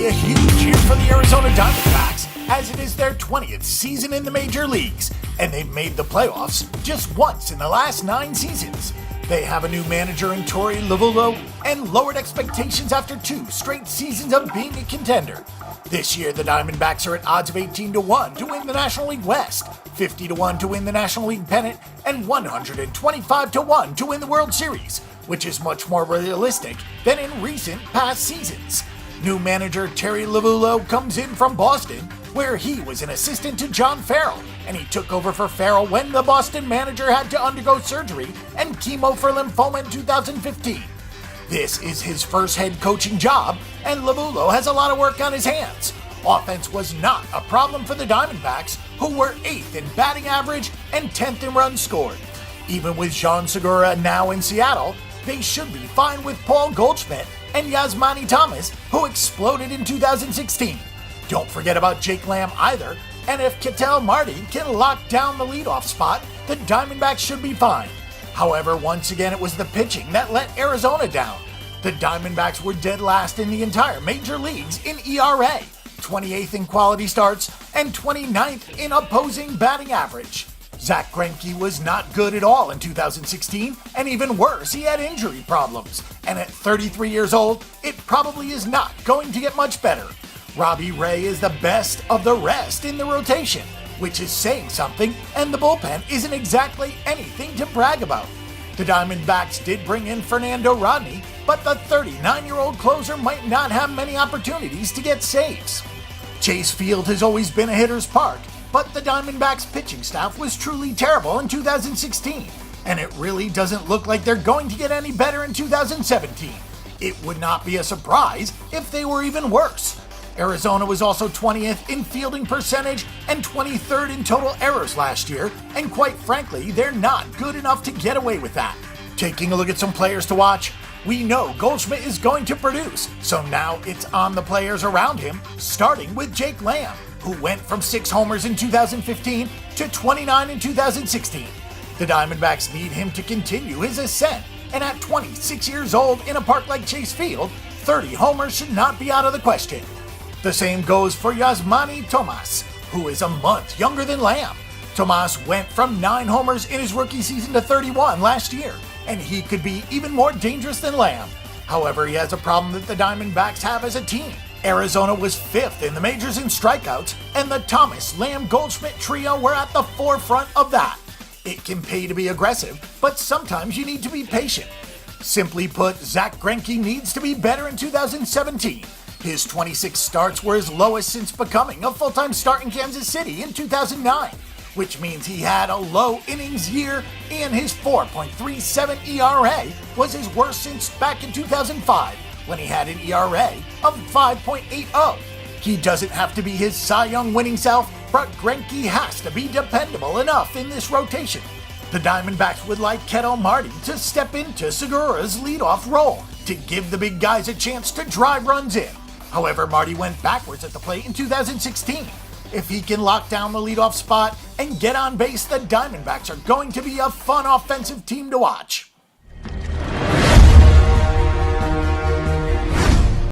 be a huge year for the Arizona Diamondbacks, as it is their 20th season in the major leagues, and they've made the playoffs just once in the last 9 seasons. They have a new manager in Torey Lovullo and lowered expectations after 2 straight seasons of being a contender. This year, the Diamondbacks are at odds of 18-1 to win the National League West, 50-1 to win the National League Pennant, and 125-1 to win the World Series, which is much more realistic than in recent past seasons. New manager Torey Lovullo comes in from Boston, where he was an assistant to John Farrell, and he took over for Farrell when the Boston manager had to undergo surgery and chemo for lymphoma in 2015. This is his first head coaching job, and Lovullo has a lot of work on his hands. Offense was not a problem for the Diamondbacks, who were 8th in batting average and 10th in runs scored. Even with Jean Segura now in Seattle, they should be fine with Paul Goldschmidt and Yasmani Tomas, who exploded in 2016. Don't forget about Jake Lamb either, and if Ketel Marte can lock down the leadoff spot, the Diamondbacks should be fine. However, once again, it was the pitching that let Arizona down. The Diamondbacks were dead last in the entire major leagues in ERA, 28th in quality starts, and 29th in opposing batting average. Zack Greinke was not good at all in 2016, and even worse, he had injury problems. And at 33 years old, it probably is not going to get much better. Robbie Ray is the best of the rest in the rotation, which is saying something, and the bullpen isn't exactly anything to brag about. The Diamondbacks did bring in Fernando Rodney, but the 39-year-old closer might not have many opportunities to get saves. Chase Field has always been a hitter's park, but the Diamondbacks pitching staff was truly terrible in 2016, and it really doesn't look like they're going to get any better in 2017. It would not be a surprise if they were even worse. Arizona was also 20th in fielding percentage and 23rd in total errors last year, and quite frankly, they're not good enough to get away with that. Taking a look at some players to watch, we know Goldschmidt is going to produce, so now it's on the players around him, starting with Jake Lamb, who went from 6 homers in 2015 to 29 in 2016. The Diamondbacks need him to continue his ascent, and at 26 years old in a park like Chase Field, 30 homers should not be out of the question. The same goes for Yasmani Tomas, who is a month younger than Lamb. Tomas went from 9 homers in his rookie season to 31 last year, and he could be even more dangerous than Lamb. However, he has a problem that the Diamondbacks have as a team. Arizona was 5th in the majors in strikeouts, and the Thomas, Lamb, Goldschmidt trio were at the forefront of that. It can pay to be aggressive, but sometimes you need to be patient. Simply put, Zack Greinke needs to be better in 2017. His 26 starts were his lowest since becoming a full-time start in Kansas City in 2009, which means he had a low innings year, and his 4.37 ERA was his worst since back in 2005, when he had an ERA of 5.80. He doesn't have to be his Cy Young winning self, but Greinke has to be dependable enough in this rotation. The Diamondbacks would like Ketel Marte to step into Segura's leadoff role to give the big guys a chance to drive runs in. However, Marte went backwards at the plate in 2016. If he can lock down the leadoff spot and get on base, the Diamondbacks are going to be a fun offensive team to watch.